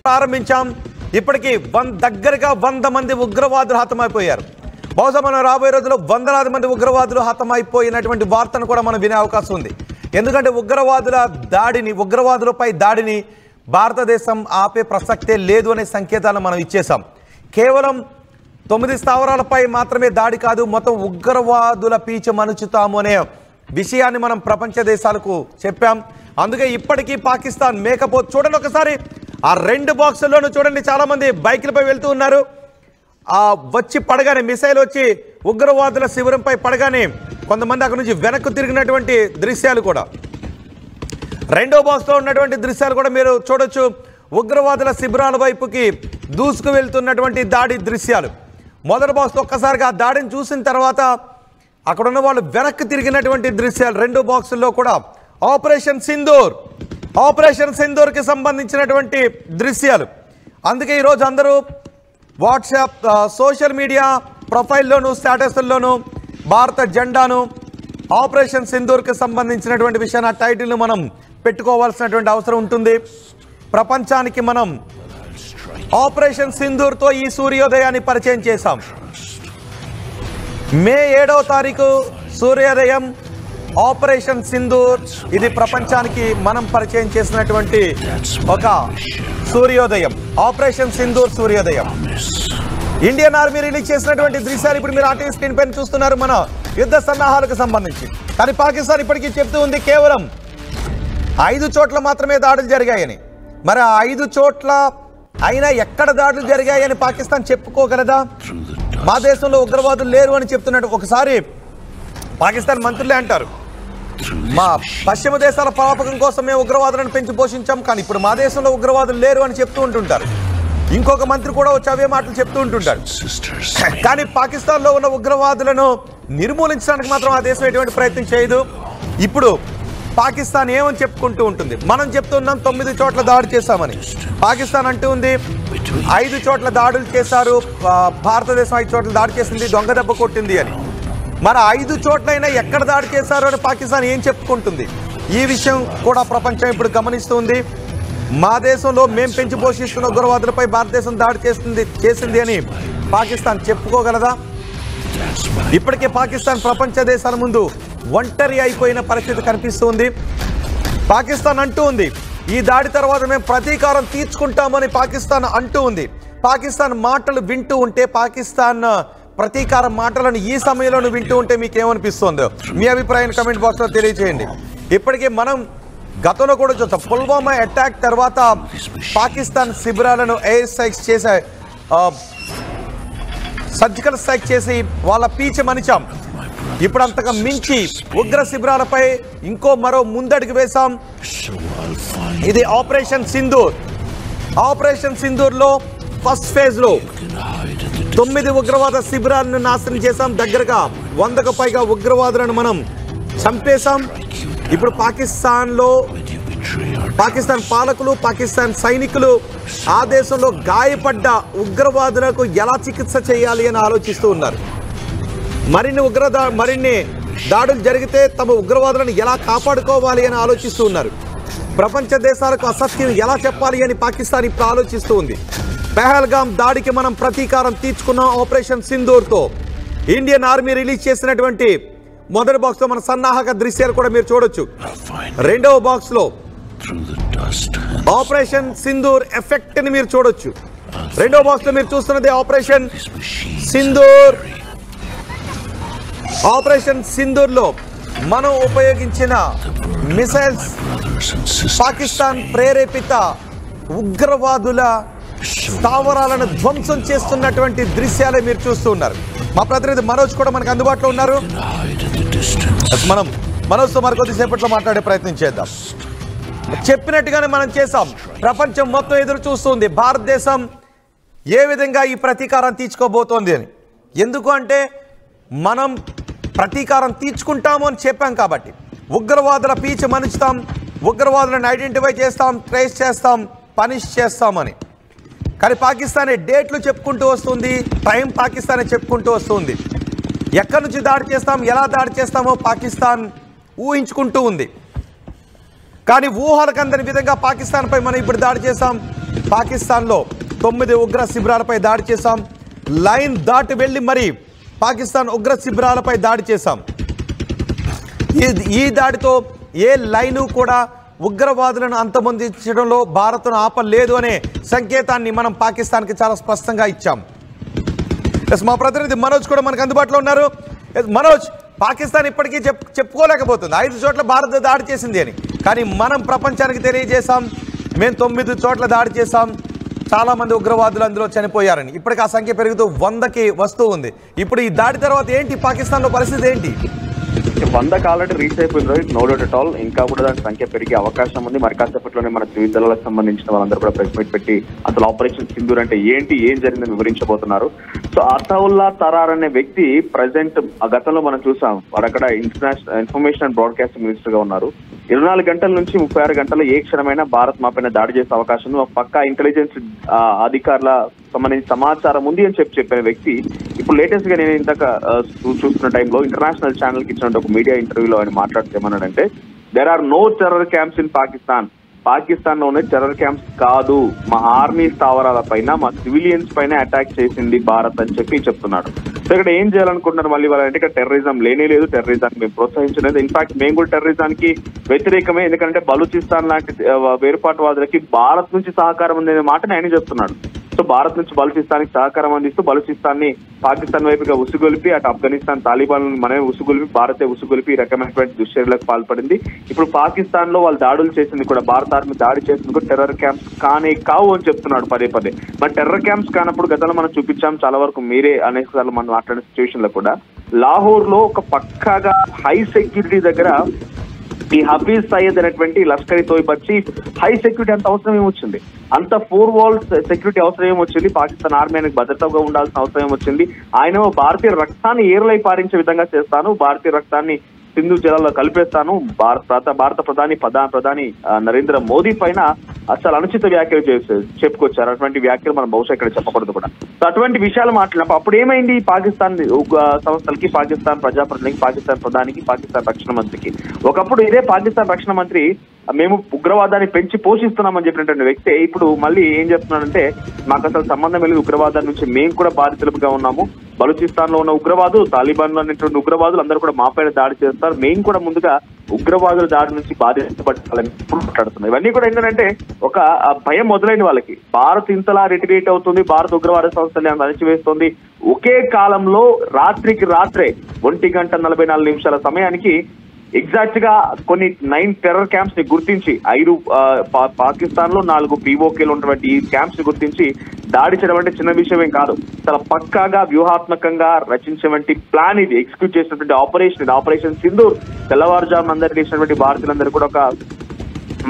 ప్రారంభించాం. ఇప్పటికీ దగ్గరగా 100 మంది ఉగ్రవాదులు హతమైపోయారు. బహుశా మనం రాబోయే రోజుల్లో వందలాది మంది ఉగ్రవాదులు హతమైపోయినటువంటి వార్తను కూడా మనం వినే అవకాశం ఉంది. ఎందుకంటే ఉగ్రవాదులపై దాడిని భారతదేశం ఆపే ప్రసక్తే లేదు అనే సంకేతాలను మనం ఇచ్చేసాం. కేవలం 9 స్థావరాలపై మాత్రమే దాడి కాదు, మొత్తం ఉగ్రవాదుల పీచు మనుచుతాము అనే విషయాన్ని మనం ప్రపంచ దేశాలకు చెప్పాం. అందుకే ఇప్పటికీ పాకిస్తాన్ మేకపోతు చూడండి, ఒకసారి ఆ 2 బాక్సుల్లోనూ చూడండి, చాలామంది బైకులపై వెళ్తూ ఉన్నారు. వచ్చి పడగానే మిసైల్ వచ్చి ఉగ్రవాదుల శిబిరంపై పడగానే కొంతమంది అక్కడి నుంచి వెనక్కు తిరిగినటువంటి దృశ్యాలు కూడా, 2వ బాక్స్లో ఉన్నటువంటి దృశ్యాలు కూడా మీరు చూడొచ్చు. ఉగ్రవాదుల శిబిరాల వైపుకి దూసుకు వెళ్తున్నటువంటి దాడి దృశ్యాలు. మొదటి బాక్స్లో ఒక్కసారిగా ఆ దాడిని చూసిన తర్వాత అక్కడ ఉన్న వాళ్ళు వెనక్కి తిరిగినటువంటి దృశ్యాలు 2 బాక్సుల్లో కూడా ఆపరేషన్ సింధూర్కి సంబంధించినటువంటి దృశ్యాలు. అందుకే ఈరోజు అందరూ వాట్సాప్ సోషల్ మీడియా ప్రొఫైల్లోనూ స్టేటస్ల్లోనూ భారత జెండాను ఆపరేషన్ సింధూర్కి సంబంధించినటువంటి విషయాన్ని, ఆ టైటిల్ను మనం పెట్టుకోవాల్సినటువంటి అవసరం ఉంటుంది. ప్రపంచానికి మనం ఆపరేషన్ సింధూర్తో ఈ సూర్యోదయాన్ని పరిచయం చేశాం. మే 7వ తారీఖు సూర్యోదయం ఆపరేషన్ సింధూర్. ఇది ప్రపంచానికి మనం పరిచయం చేసినటువంటి ఒక సూర్యోదయం, ఆపరేషన్ సింధూర్ సూర్యోదయం. ఇండియన్ ఆర్మీ రిలీజ్ చేసినటువంటి దృశ్యాలు ఇప్పుడు మీరు ఆర్టీవీ స్క్రీన్ పైన చూస్తున్నారు, మన యుద్ధ సన్నాహాలకు సంబంధించి. కానీ పాకిస్తాన్ ఇప్పటికీ చెప్తూ ఉంది కేవలం 5 చోట్ల మాత్రమే దాడులు జరిగాయని. మరి ఆ 5 చోట్ల అయినా ఎక్కడ దాడులు జరిగాయని పాకిస్తాన్ చెప్పుకోగలదా? మా దేశంలో ఉగ్రవాదులు లేరు అని చెప్తున్నట్టు ఒకసారి పాకిస్తాన్ మంత్రులే అంటారు, మా పశ్చిమ దేశాల ప్రాపకం కోసం మేము ఉగ్రవాదులను పెంచి పోషించాం, కానీ ఇప్పుడు మా దేశంలో ఉగ్రవాదులు లేరు అని చెప్తూ ఉంటుంటారు. ఇంకొక మంత్రి కూడా వచ్చి అవే మాటలు చెప్తూ ఉంటుంటారు. కానీ పాకిస్తాన్లో ఉన్న ఉగ్రవాదులను నిర్మూలించడానికి మాత్రం ఆ దేశం ఎటువంటి ప్రయత్నం చేయదు. ఇప్పుడు పాకిస్తాన్ ఏమని చెప్పుకుంటూ ఉంటుంది, మనం చెప్తున్నాం 9 చోట్ల దాడి చేశామని. పాకిస్తాన్ అంటూ ఉంది 5 చోట్ల దాడులు చేశారు, భారతదేశం 5 చోట్ల దాడి చేసింది, దొంగ దెబ్బ కొట్టింది అని. మరి 5 చోట్లైనా ఎక్కడ దాడి చేశారు అని పాకిస్తాన్ ఏం చెప్పుకుంటుంది? ఈ విషయం కూడా ప్రపంచం ఇప్పుడు గమనిస్తుంది. మా దేశంలో మేము పెంచి పోషిస్తున్న ఉగ్రవాదులపై భారతదేశం దాడి చేసింది అని పాకిస్తాన్ చెప్పుకోగలదా? ఇప్పటికే పాకిస్తాన్ ప్రపంచ దేశాల ముందు ఒంటరి అయిపోయిన పరిస్థితి కనిపిస్తుంది. పాకిస్తాన్ అంటూ ఉంది ఈ దాడి తర్వాత మేము ప్రతీకారం తీర్చుకుంటామని పాకిస్తాన్ అంటూ ఉంది. పాకిస్తాన్ మాటలు వింటూ ఉంటే, పాకిస్తాన్ ప్రతీకారం మాటలను ఈ సమయంలో వింటూ ఉంటే మీకేమనిపిస్తుందో మీ అభిప్రాయాన్ని కమెంట్ బాక్స్లో తెలియజేయండి. ఇప్పటికే మనం గతంలో కూడా చూస్తాం, పుల్వామా అటాక్ తర్వాత పాకిస్తాన్ శిబిరాలను ఎయిర్ స్ట్రైక్స్ చేసే, సర్జికల్ స్ట్రైక్ చేసి వాళ్ళ పీచు మనిచాం. ఇప్పుడు అంతగా మించి ఉగ్ర శిబిరాలపై మరో ముందడుగు వేశాం. ఇది ఆపరేషన్ సింధూర్. ఆపరేషన్ సింధూర్లో ఫస్ట్ ఫేజ్లో 9 ఉగ్రవాద శిబిరాలను నాశనం చేశాం. దగ్గరగా 100కు పైగా ఉగ్రవాదులను మనం చంపేశాం. ఇప్పుడు పాకిస్తాన్ పాలకులు, పాకిస్తాన్ సైనికులు ఆ దేశంలో గాయపడ్డ ఉగ్రవాదులకు ఎలా చికిత్స చేయాలి అని ఆలోచిస్తూ ఉన్నారు. మరిన్ని దాడులు జరిగితే తమ ఉగ్రవాదులను ఎలా కాపాడుకోవాలి అని ఆలోచిస్తూ ఉన్నారు. ప్రపంచ దేశాలకు అసత్యం ఎలా చెప్పాలి అని పాకిస్తాన్ ఇప్పుడు ఆలోచిస్తూ ఉంది. పెహల్గామ్ దాడికి మనం ప్రతీకారం తీర్చుకున్నాం ఆపరేషన్ సింధూర్తో. ఇండియన్ ఆర్మీ రిలీజ్ చేసినటువంటి మొదటి బాక్స్లో మన సన్నాహక దృశ్యాలు కూడా మీరు చూడొచ్చు. 2వ బాక్స్లో ఆపరేషన్ సింధూర్ ఎఫెక్ట్ ని మీరు చూడొచ్చు. 2వ బాక్స్లో మీరు చూస్తున్నది ఆపరేషన్ సింధూర్. ఆపరేషన్ సింధూర్లో మనం ఉపయోగించిన మిసైల్స్ పాకిస్తాన్ ప్రేరేపిత ఉగ్రవాదుల స్థావరాలను ధ్వంసం చేస్తున్నటువంటి దృశ్యాలే మీరు చూస్తూ ఉన్నారు. మా ప్రతినిధి మనోజ్ కూడా మనకు అందుబాటులో ఉన్నారు. మనం మనోజ్తో మరికొద్దిసేపట్లో మాట్లాడే ప్రయత్నం చేద్దాం. చెప్పినట్టుగానే మనం చేసాం. ప్రపంచం మొత్తం ఎదురు చూస్తుంది భారతదేశం ఏ విధంగా ఈ ప్రతీకారం తీర్చుకోబోతోంది అని. ఎందుకు అంటే మనం ప్రతీకారం తీర్చుకుంటాము అని చెప్పాం కాబట్టి. ఉగ్రవాదుల పీచు మనుచుతాం, ఉగ్రవాదులను ఐడెంటిఫై చేస్తాం, ట్రేస్ చేస్తాం, పనిష్ చేస్తామని. కానీ పాకిస్తానే డేట్లు చెప్పుకుంటూ వస్తుంది, టైం పాకిస్తానే చెప్పుకుంటూ వస్తుంది. ఎక్కడి నుంచి దాడి చేస్తాం, ఎలా దాడి చేస్తామో పాకిస్తాన్ ఊహించుకుంటూ ఉంది. కానీ ఊహలకు అందని విధంగా పాకిస్తాన్పై మనం ఇప్పుడు దాడి చేస్తాం. పాకిస్తాన్లో 9 ఉగ్ర శిబిరాలపై దాడి చేశాం. లైన్ దాటి వెళ్ళి మరి పాకిస్తాన్ ఉగ్ర శిబిరాలపై దాడి చేశాం. ఈ దాడితో ఏ లైను కూడా ఉగ్రవాదులను అంతమొందించడంలో భారత్ను ఆపలేదు అనే సంకేతాన్ని మనం పాకిస్తాన్కి చాలా స్పష్టంగా ఇచ్చాం. మా ప్రతినిధి మనోజ్ కూడా మనకు అందుబాటులో ఉన్నారు. మనోజ్, పాకిస్తాన్ ఇప్పటికీ చెప్పుకోలేకపోతుంది 5 చోట్ల భారత్ దాడి చేసింది అని. కానీ మనం ప్రపంచానికి తెలియజేశాం, మేము 9 చోట్ల దాడి చేశాం, చాలామంది ఉగ్రవాదులు అందులో చనిపోయారని. ఇప్పటికి ఆ సంఖ్య పెరుగుతూ 100కి వస్తూ ఉంది. ఇప్పుడు ఈ దాడి తర్వాత ఏంటి పాకిస్తాన్లో పరిస్థితి ఏంటి? 100కి ఆల్రెడీ రీచ్ అయిపోయింది Rohit, no doubt at all. ఇంకా కూడా దాని సంఖ్య పెరిగే అవకాశం ఉంది. మరి కాసేపట్లోనే మన త్రివిధ దళాలకు సంబంధించిన వాళ్ళందరూ కూడా ప్రెస్ మీట్ పెట్టి అసలు ఆపరేషన్ సింధూర్ అంటే ఏంటి, ఏం జరిగిందని వివరించబోతున్నారు. సో అతావుల్లా తరార్ అనే వ్యక్తి ప్రజెంట్ గతంలో మనం చూసాం, వారు అక్కడ ఇన్ఫర్మేషన్ అండ్ బ్రాడ్కాస్టింగ్ మినిస్టర్ గా ఉన్నారు. 24 గంటల నుంచి 36 గంటల్లో ఏ క్షణమైనా భారత్ మా పైన దాడి చేసే అవకాశం ఉంది. పక్కా ఇంటెలిజెన్స్ అధికారుల సంబంధించిన సమాచారం ఉంది అని చెప్పిన వ్యక్తి ఇప్పుడు లేటెస్ట్ గా నేను ఇంతక చూస్తున్న టైంలో ఇంటర్నేషనల్ ఛానల్ కి ఇచ్చిన ఒక మీడియా ఇంటర్వ్యూలో ఆయన మాట్లాడితే ఏమన్నాడంటే, there are no terror camps in Pakistan లోనే టెర్రర్ క్యాంప్స్ కాదు, మా ఆర్మీ స్థావరాల పైన, మా సివిలియన్స్ పైన అటాక్ చేసింది భారత్ అని చెప్తున్నాడు. సో ఇక్కడ ఏం చేయాలనుకుంటున్నారు మళ్ళీ వాళ్ళంటే, ఇక్కడ టెర్రరిజం లేనే లేదు, టెర్రరిజాన్ని మేము ప్రోత్సహించలేదు. ఇన్ఫాక్ట్ మేము కూడా టెర్రరిజానికి వ్యతిరేకమే, ఎందుకంటే బలూచిస్తాన్ లాంటి వేరుపాటువాదులకి భారత్ నుంచి సహకారం ఉందనే మాటని ఆయన చెప్తున్నాడు. సో భారత్ నుంచి బలూచిస్తాన్కి సహకారం అందిస్తూ బలూచిస్తాన్ని పాకిస్తాన్ వైపుగా ఉసుగొలిపి, అటు ఆఫ్ఘనిస్తాన్ తాలిబాన్ మనమే ఉసుగొలిపి, భారతే ఉసుగొలిపి ఈ రకమైనటువంటి దుశ్చర్యలకు పాల్పడింది. ఇప్పుడు పాకిస్తాన్ లో వాళ్ళు దాడులు చేసింది కూడా, భారత ఆర్మీ దాడి చేసింది కూడా టెర్రర్ క్యాంప్స్ కానే కావు అని చెప్తున్నాడు పదే. మరి టెర్రర్ క్యాంప్స్ కానప్పుడు గతంలో మనం చూపించాం చాలా వరకు, మీరే అనేక సార్లు మనం మాట్లాడిన సిచ్యువేషన్ లో కూడా లాహోర్ లో ఒక పక్కాగా హై సెక్యూరిటీ దగ్గర ఈ హఫీజ్ సయ్యద్ అనేటువంటి Lashkar Toiba chief high security అంత అవసరం ఏమొచ్చింది, అంత 4 వాల్స్ సెక్యూరిటీ అవసరం ఏమొచ్చింది, పాకిస్తాన్ ఆర్మీ ఆయనకు భద్రతగా ఉండాల్సిన అవసరం ఏమొచ్చింది. ఆయన భారతీయ రక్తాన్ని ఏర్లై పారించే విధంగా చేస్తాను, భారతీయ రక్తాన్ని సింధు జలాల్లో కలిపేస్తాను, భారత ప్రధాని నరేంద్ర మోదీ పైన అసలు అనుచిత వ్యాఖ్యలు చెప్పుకొచ్చారు. అటువంటి వ్యాఖ్యలు మనం బహుశా ఇక్కడ చెప్పకూడదు కూడా. సో అటువంటి విషయాలు మాట్లాడినప్పుడు అప్పుడు ఏమైంది, పాకిస్తాన్ సంస్థలకి, పాకిస్తాన్ ప్రజాప్రతినిధికి, పాకిస్తాన్ ప్రధానికి, పాకిస్తాన్ రక్షణ మంత్రికి, ఒకప్పుడు ఇదే పాకిస్తాన్ రక్షణ మంత్రి మేము ఉగ్రవాదాన్ని పెంచి పోషిస్తున్నామని చెప్పినటువంటి వ్యక్తి ఇప్పుడు మళ్ళీ ఏం చెప్తున్నాడంటే, మాకు అసలు సంబంధం లేదు ఉగ్రవాదాల నుంచి, మేము కూడా బాధితులుగా ఉన్నాము, బలూచిస్తాన్ లో ఉన్న ఉగ్రవాదులు, తాలిబాన్ లో ఉన్నటువంటి ఉగ్రవాదులు అందరూ కూడా మా పైన దాడి చేస్తారు, మేము కూడా ముందుగా ఉగ్రవాదుల దాడి నుంచి బాధించబడాలని మాట్లాడుతున్నాం. ఇవన్నీ కూడా ఏంటంటే ఒక భయం మొదలైన వాళ్ళకి, భారత్ ఇంతలా రిటిరేట్ అవుతుంది, భారత ఉగ్రవాద సంస్థని అణచివేస్తుంది. ఒకే కాలంలో రాత్రికి రాత్రే 1:44 సమయానికి ఎగ్జాక్ట్ గా కొన్ని 9 టెర్రర్ క్యాంప్స్ ని గుర్తించి 5 పాకిస్తాన్ లో 4 పీఓకేలు ఉన్నటువంటి ఈ క్యాంప్స్ ని గుర్తించి దాడి చేయడం అంటే చిన్న విషయం ఏం కాదు. చాలా పక్కాగా వ్యూహాత్మకంగా రచించినటువంటి ప్లాన్ ఇది, ఎగ్జిక్యూట్ చేసినటువంటి ఆపరేషన్ సింధూర్. తెల్లవారుజామున అందరికీ చేసినటువంటి భారతీయులందరూ కూడా ఒక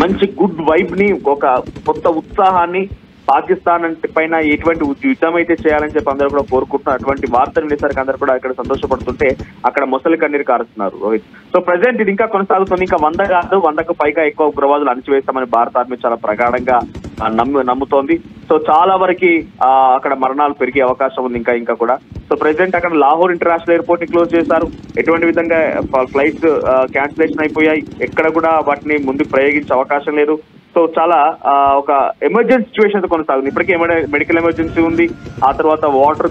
మంచి గుడ్ వైబ్ ని, ఒక కొత్త ఉత్సాహాన్ని, పాకిస్తాన్ పైన ఎటువంటి యుద్ధం అయితే చేయాలని చెప్పి అందరూ కూడా కోరుకుంటున్నారు. అటువంటి వార్తలు వినేసరికి అందరూ కూడా ఇక్కడ సంతోషపడుతుంటే అక్కడ మొసలి కన్నీరు కారుస్తున్నారు రోహిత్. సో ప్రెసెంట్ ఇది ఇంకా కొనసాగుతుంది. ఇంకా 100 కాదు 100కు పైగా ఎక్కువ ఉగ్రవాదులు అణచివేస్తామని భారత ఆర్మీ చాలా ప్రగాఢంగా నమ్ముతోంది. సో చాలా వరకు అక్కడ మరణాలు పెరిగే అవకాశం ఉంది ఇంకా కూడా. సో ప్రెసెంట్ అక్కడ లాహోర్ ఇంటర్నేషనల్ ఎయిర్పోర్ట్ ని క్లోజ్ చేశారు. ఎటువంటి విధంగా ఫ్లైట్స్ క్యాన్సిలేషన్ అయిపోయాయి, ఎక్కడ కూడా వాటిని ముందుకు ప్రయోగించే అవకాశం లేదు. సో చాలా ఒక ఎమర్జెన్సీ సిచ్యువేషన్ కొనసాగుతుంది. ఇప్పటికే మెడికల్ ఎమర్జెన్సీ ఉంది, ఆ తర్వాత వాటర్.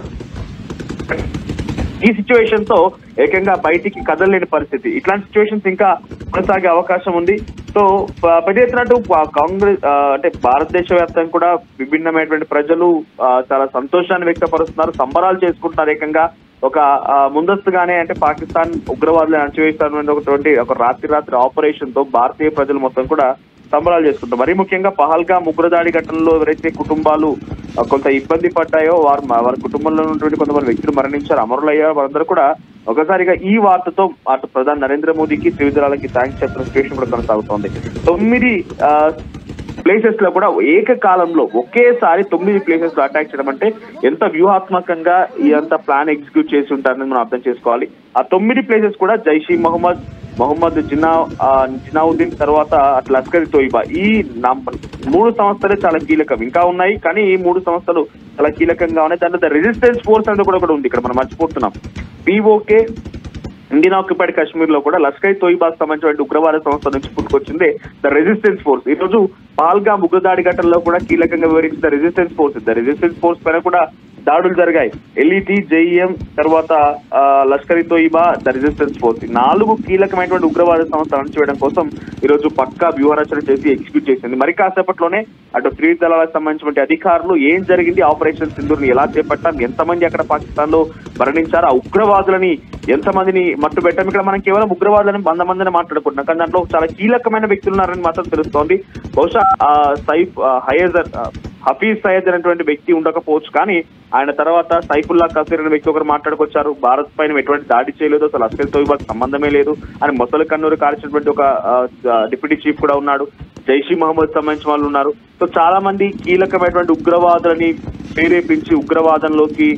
ఈ సిచ్యువేషన్ తో ఏకంగా బయటికి కదలలేని పరిస్థితి. ఇట్లాంటి సిచ్యువేషన్స్ ఇంకా కొనసాగే అవకాశం ఉంది. సో పెద్ద ఎత్తునట్టు కాంగ్రెస్ అంటే భారతదేశ వ్యాప్తంగా కూడా విభిన్నమైనటువంటి ప్రజలు చాలా సంతోషాన్ని వ్యక్తపరుస్తున్నారు, సంబరాలు చేసుకుంటున్నారు. ఏకంగా ఒక ముందస్తుగానే అంటే పాకిస్తాన్ ఉగ్రవాదులను అణచివేస్తానటువంటి ఒక రాత్రి ఆపరేషన్ తో భారతీయ ప్రజలు మొత్తం కూడా సంబరాలు చేసుకుంటారు. మరీ ముఖ్యంగా పహల్గామ్ ఉగ్రదాడి ఘటనలో ఎవరైతే కుటుంబాలు కొంత ఇబ్బంది పడ్డాయో వారి కుటుంబంలో ఉన్నటువంటి కొంతమంది వ్యక్తులు మరణించారు, అమరులయ్యారు, వారందరూ కూడా ఒకసారిగా ఈ వార్తతో అటు ప్రధాని నరేంద్ర మోదీకి, త్రివిధ దళాలకి థ్యాంక్స్ చెప్పిన సిచ్యువేషన్ కూడా కొనసాగుతోంది. 9 ప్లేసెస్ లో కూడా ఏకకాలంలో ఒకేసారి 9 ప్లేసెస్ లో అటాక్ చేయడం అంటే ఎంత వ్యూహాత్మకంగా ఈ అంత ప్లాన్ ఎగ్జిక్యూట్ చేసి ఉంటారని మనం అర్థం చేసుకోవాలి. ఆ 9 ప్లేసెస్ కూడా జైష్ ఈ మొహమ్మద్ జినావుద్దీన్ తర్వాత అటు లష్కర్ తోయిబా, ఈ 3 సంస్థలే చాలా కీలకం. ఇంకా ఉన్నాయి కానీ ఈ 3 సంస్థలు చాలా కీలకంగా ఉన్నాయి. దాంట్లో రెసిస్టెన్స్ ఫోర్స్ అనేది కూడా ఉంది. ఇక్కడ మనం మర్చిపోతున్నాం. పీఓకే, ఇండియన్ ఆక్యుపైడ్ కాశ్మీర్ లో కూడా లష్కర్ తోయిబాకు సంబంధించిన ఉగ్రవాద సంస్థ నుంచి పుట్టుకొచ్చింది ద రెసిస్టెన్స్ ఫోర్స్. ఈ రోజు పహల్గామ్ ఉగ్రదాడి ఘటనలో కూడా కీలకంగా వివరించిన రెసిస్టెన్స్ ఫోర్స్ పైన కూడా దాడులు జరిగాయి. ఎల్ఈటి, జేఈఎం, తర్వాత Lashkar Toiba, the resistance force 4 కీలకమైనటువంటి ఉగ్రవాద సంస్థలు అణచివేయడం కోసం ఈ రోజు పక్కా వ్యూహరచన చేసి ఎగ్జిక్యూట్ చేసింది. మరి కాసేపట్లోనే అటు త్రివిధ దళాలకు సంబంధించిన అధికారులు ఏం జరిగింది, ఆపరేషన్ సింధూర్ని ఎలా చేపట్టారు, ఎంతమంది అక్కడ పాకిస్తాన్ లో మరణించారు, ఆ ఉగ్రవాదులని ఎంతమందిని మట్టు పెట్టాం. ఇక్కడ మనం కేవలం ఉగ్రవాదులని 100 మందిని మాట్లాడుకుంటున్నాం, కానీ దాంట్లో చాలా కీలకమైన వ్యక్తులు ఉన్నారని మాత్రం తెలుస్తోంది. బహుశా హఫీజ్ సయ్యద్ అనేటువంటి వ్యక్తి ఉండకపోవచ్చు, కానీ ఆయన తర్వాత సైఫుల్లా కసీర్ అనే వ్యక్తి ఒకరు మాట్లాడుకొచ్చారు. భారత్ పైన ఎటువంటి దాడి చేయలేదు, అసలు లష్కర్ తోయిబాకు సంబంధమే లేదు అని మొసలు కన్నూరు కాల్చినటువంటి ఒక డిప్యూటీ చీఫ్ కూడా ఉన్నాడు. జైషీ మహమ్మద్ సంబంధించిన వాళ్ళు ఉన్నారు. సో చాలా మంది కీలకమైనటువంటి ఉగ్రవాదులని ప్రేరేపించి ఉగ్రవాదంలోకి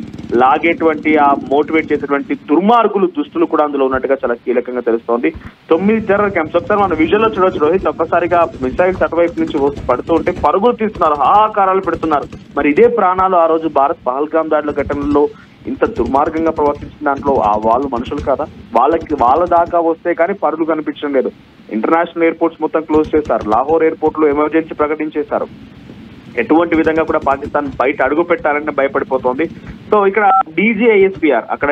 లాగేటువంటి ఆ మోటివేట్ చేసేటువంటి దుర్మార్గులు, దుస్తులు కూడా అందులో ఉన్నట్టుగా చాలా కీలకంగా తెలుస్తోంది. 9 టెర్రర్ క్యాంప్స్ ఒకసారి మన విజువల్ లో చూడొచ్చు రోహిత్. ఒక్కసారిగా మిసైల్స్ అటువైపు నుంచి పడుతూ ఉంటే పరుగులు తీస్తున్నారు, హాహాకారాలు పెడుతున్నారు. మరి ఇదే ప్రాణాలు ఆ రోజు భారత్ పహల్గామ్ దాడుల ఘటనలో ఇంత దుర్మార్గంగా ప్రవర్తించిన దాంట్లో వాళ్ళు మనుషులు కాదా? వాళ్ళ దాకా వస్తే కానీ పరుగులు కనిపించడం లేదు. ఇంటర్నేషనల్ ఎయిర్పోర్ట్స్ మొత్తం క్లోజ్ చేశారు. లాహోర్ ఎయిర్పోర్ట్ లో ఎమర్జెన్సీ ప్రకటించేశారు. ఎటువంటి విధంగా కూడా పాకిస్తాన్ బయట అడుగు పెట్టాలంటే భయపడిపోతోంది. సో ఇక్కడ DGISPR అక్కడ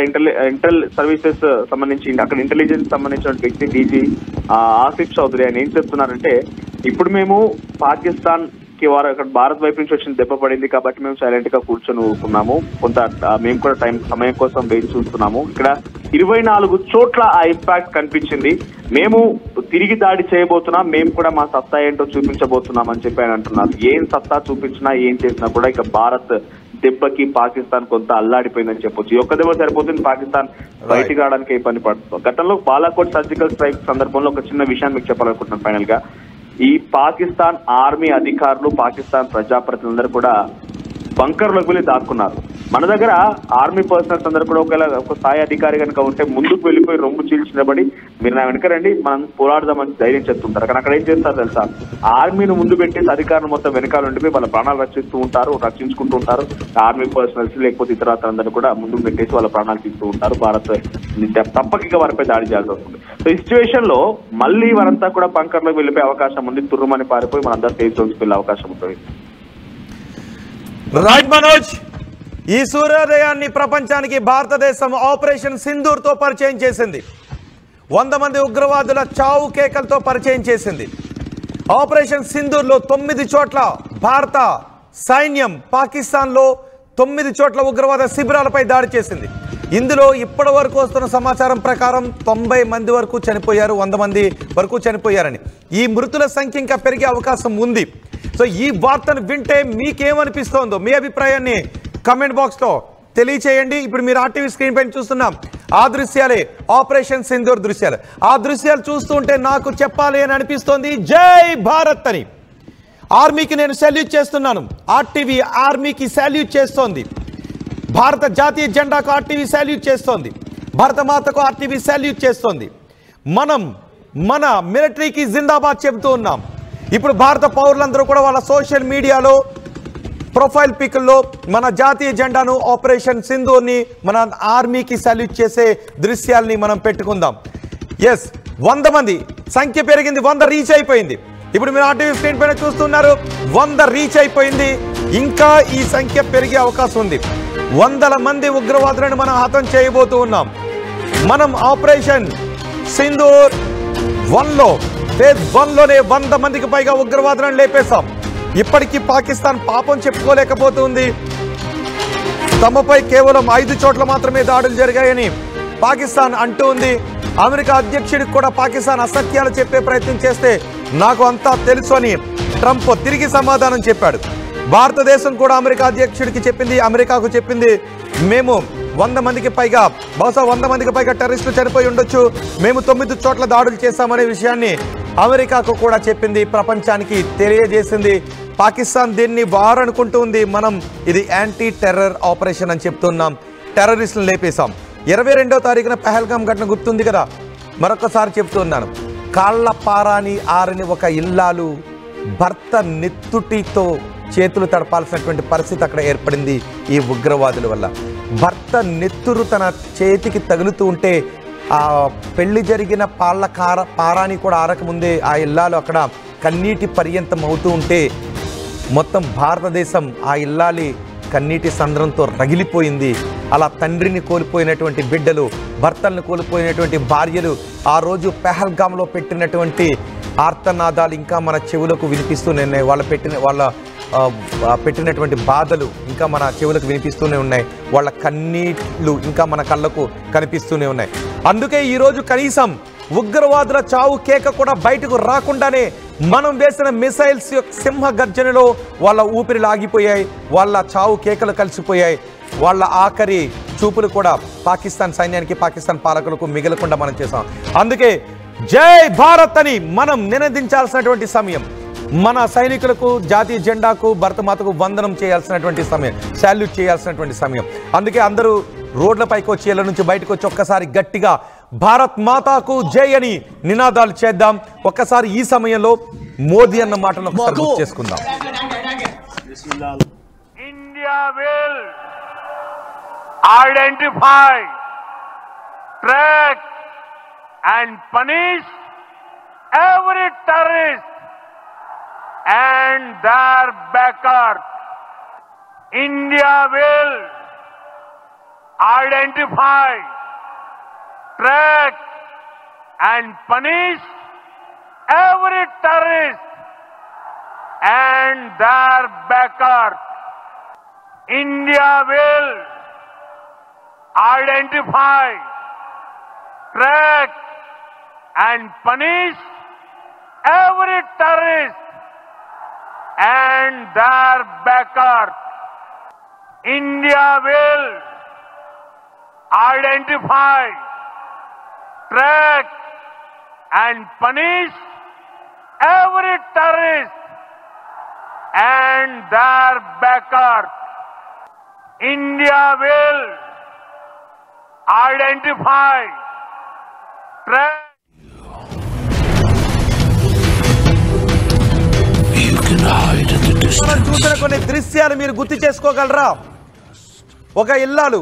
ఇంటెల్ సర్వీసెస్ సంబంధించి అక్కడ ఇంటెలిజెన్స్ సంబంధించిన వ్యక్తి DG ఆసిఫ్ చౌదరి ఆయన ఏం చెప్తున్నారంటే, ఇప్పుడు మేము పాకిస్తాన్ కి వారు అక్కడ భారత్ వైపు నుంచి వచ్చిన దెబ్బ పడింది కాబట్టి మేము సైలెంట్ గా కూర్చొని ఊరుకున్నాము, కొంత మేము కూడా సమయం కోసం వేచి చూస్తున్నాము. ఇక్కడ 24 చోట్ల ఆ ఇంపాక్ట్ కనిపించింది. మేము తిరిగి దాడి చేయబోతున్నాం, మేము కూడా మా సత్తా ఏంటో చూపించబోతున్నాం అని చెప్పి ఆయన అంటున్నారు. ఏం సత్తా చూపించినా ఏం చేసినా కూడా ఇక భారత్ దెబ్బకి పాకిస్తాన్ కొంత అల్లాడిపోయిందని చెప్పొచ్చు. ఈ ఒక్క దెబ్బ సరిపోతుంది పాకిస్తాన్ బయటికి రావడానికి ఏ పని పడుతుంది. గతంలో బాలాకోట్ సర్జికల్ స్ట్రైక్ సందర్భంలో ఒక చిన్న విషయాన్ని మీకు చెప్పాలనుకుంటున్నాను ఫైనల్ గా. ఈ పాకిస్తాన్ ఆర్మీ అధికారులు, పాకిస్తాన్ ప్రజాప్రతినిధులందరూ కూడా బంకర్లోకి వెళ్ళి దాక్కున్నారు. మన దగ్గర ఆర్మీ పర్సనల్స్ అందరూ కూడా ఒక స్థాయి అధికారి కనుక ఉంటే ముందుకు వెళ్ళిపోయి రొమ్ము చీల్చి నిలబడి మీరు నా వెనక రండి మనం పోరాడదామని ధైర్యం చెప్తుంటారు. కానీ అక్కడ ఏం చేస్తారు తెలుసా, ఆర్మీని ముందు పెట్టేసి అధికారులు మొత్తం వెనకాల ఉండిపోయి వాళ్ళ ప్రాణాలు రక్షించుకుంటూ ఉంటారు. ఆర్మీ పర్సనల్స్ లేకపోతే ఇతరులందరూ కూడా ముందుకు పెట్టేసి వాళ్ళ ప్రాణాలు తీస్తూ ఉంటారు. భారత్ తప్పక వారిపై దాడి చేయాల్సి వస్తుంది. సో ఈ సిచ్యువేషన్ లో మళ్ళీ వారంతా కూడా బంకర్లోకి వెళ్ళిపోయే అవకాశం ఉంది. తుర్రుమని పారిపోయి మనందరూ సేఫ్ జోన్స్కి వెళ్ళే అవకాశం ఉంటుంది. రైట్ మనోజ్, ఈ సూర్యోదయాన్ని ప్రపంచానికి భారతదేశం ఆపరేషన్ సింధూర్ తో పరిచయం చేసింది. 100 మంది ఉగ్రవాదుల చావు కేకలతో పరిచయం చేసింది. ఆపరేషన్ సింధూర్ లో 9 చోట్ల భారత సైన్యం పాకిస్తాన్లో 9 చోట్ల ఉగ్రవాద శిబిరాలపై దాడి చేసింది. ఇందులో ఇప్పటి వరకు వస్తున్న సమాచారం ప్రకారం 90 మంది వరకు చనిపోయారు, 100 మంది వరకు చనిపోయారని. ఈ మృతుల సంఖ్య ఇంకా పెరిగే అవకాశం ఉంది. సో ఈ వార్తను వింటే మీకేమనిపిస్తోందో మీ అభిప్రాయాన్ని కమెంట్ బాక్స్ లో తెలియచేయండి. ఇప్పుడు మీరు RTV స్క్రీన్ పైన చూస్తున్నాం ఆ దృశ్యాలే ఆపరేషన్ సింధూర్ దృశ్యాలు. ఆ దృశ్యాలు చూస్తుంటే నాకు చెప్పాలి అని అనిపిస్తోంది జై భారత్ అని. ఆర్మీకి నేను సెల్యూట్ చేస్తున్నాను. RTV ఆర్మీకి సెల్యూట్ చేస్తోంది. భారత జాతీయ జెండాకు RTV సెల్యూట్ చేస్తోంది. భారతమాతకు RTV సెల్యూట్ చేస్తోంది. మన మిలిటరీకి జిందాబాద్ చెబుతూ ఉన్నాం. ఇప్పుడు భారత పౌరులందరూ కూడా వాళ్ళ సోషల్ మీడియాలో ప్రొఫైల్ పిక్ల్లో మన జాతీయ జెండాను, ఆపరేషన్ సింధూర్ని, మన ఆర్మీకి సెల్యూట్ చేసే దృశ్యాల్ని మనం పెట్టుకుందాం. ఎస్, 100 మంది సంఖ్య పెరిగింది, 100 రీచ్ అయిపోయింది. ఇప్పుడు మీరు RTV స్క్రీన్ పైన చూస్తున్నారు 100 రీచ్ అయిపోయింది. ఇంకా ఈ సంఖ్య పెరిగే అవకాశం ఉంది. 100 మంది ఉగ్రవాదులను మనం హతం చేయబోతూ ఉన్నాం. మనం ఆపరేషన్ సింధూర్ 1లో ఫేజ్ 1లోనే 100 మందికి పైగా ఉగ్రవాదులను లేపేశాం. ఇప్పటికీ పాకిస్తాన్ పాపం చెప్పుకోలేకపోతుంది. తమపై కేవలం 5 చోట్ల మాత్రమే దాడులు జరిగాయని పాకిస్తాన్ అంటూ ఉంది. అమెరికా అధ్యక్షుడికి కూడా పాకిస్తాన్ అసత్యాలు చెప్పే ప్రయత్నం చేస్తే నాకు అంతా తెలుసు అని ట్రంప్ తిరిగి సమాధానం చెప్పాడు. భారతదేశం కూడా అమెరికాకు చెప్పింది మేము 100 మందికి పైగా, బహుశా 100 మందికి పైగా టెర్రరిస్టులు చనిపోయి ఉండొచ్చు, మేము 9 చోట్ల దాడులు చేశామనే విషయాన్ని అమెరికాకు కూడా చెప్పింది, ప్రపంచానికి తెలియజేసింది. పాకిస్తాన్ దీన్ని వార్ అనుకుంటూ ఉంది. మనం ఇది యాంటీ టెర్రర్ ఆపరేషన్ అని చెప్తున్నాం. టెర్రరిస్టులను లేపేశాం. 22వ తారీఖున పహల్గామ్ ఘటన గుర్తుంది కదా, మరొకసారి చెప్తున్నాను. కాళ్ల పారాని ఆరని ఒక ఇల్లాలు భర్త నెత్తుటితో చేతులు తడపాల్సినటువంటి పరిస్థితి అక్కడ ఏర్పడింది ఈ ఉగ్రవాదుల వల్ల. భర్త నెత్తురు తన చేతికి తగులుతూ ఉంటే ఆ పెళ్లి జరిగిన పారాని కూడా ఆరకముందే ఆ ఇల్లాలు అక్కడ కన్నీటి పర్యంతం అవుతూ ఉంటే మొత్తం భారతదేశం ఆ ఇల్లాలి కన్నీటి సంద్రంతో రగిలిపోయింది. అలా తండ్రిని కోల్పోయినటువంటి బిడ్డలు, భర్తలను కోల్పోయినటువంటి భార్యలు ఆ రోజు పెహల్గాంలో పెట్టినటువంటి ఆర్తనాదాలు ఇంకా మన చెవులకు వినిపిస్తూనే ఉన్నాయి. వాళ్ళ పెట్టినటువంటి బాధలు ఇంకా మన చెవులకు వినిపిస్తూనే ఉన్నాయి. వాళ్ళ కన్నీళ్ళు ఇంకా మన కళ్ళకు కనిపిస్తూనే ఉన్నాయి. అందుకే ఈరోజు కనీసం ఉగ్రవాదుల చావు కేక కూడా బయటకు రాకుండానే మనం వేసిన మిసైల్స్ యొక్క సింహ గర్జనలో వాళ్ళ ఊపిరిలు ఆగిపోయాయి, వాళ్ళ చావు కేకలు కలిసిపోయాయి. వాళ్ళ ఆఖరి చూపులు కూడా పాకిస్తాన్ సైన్యానికి, పాకిస్తాన్ పాలకులకు మిగలకుండా మనం చేసాం. అందుకే జై భారత్ అని మనం నినదించాల్సినటువంటి సమయం, మన సైనికులకు, జాతీయ జెండాకు, భరతమాతకు వందనం చేయాల్సినటువంటి సమయం, సాల్యూట్ చేయాల్సినటువంటి సమయం. అందుకే అందరూ రోడ్లపైకి వచ్చి, ఇళ్ళ నుంచి బయటకు వచ్చి ఒక్కసారి గట్టిగా భారత్ మాతాకు జై అని నినాదాలు చేద్దాం. ఒక్కసారి ఈ సమయంలో మోదీ అన్న మాటను ఒకసారి గుర్తు చేసుకుందాం. India will identify, track and punish every terrorist and their backers. India will identify, track and punish every terrorist and their backers. India will identify, track and punish every terrorist and their backers. India will identify, track and punish every terrorist and their backers. India will identify, track. మనం చూసిన కొన్ని దృశ్యాలు మీరు గుర్తు చేసుకోగలరా? ఒక ఇల్లాలు,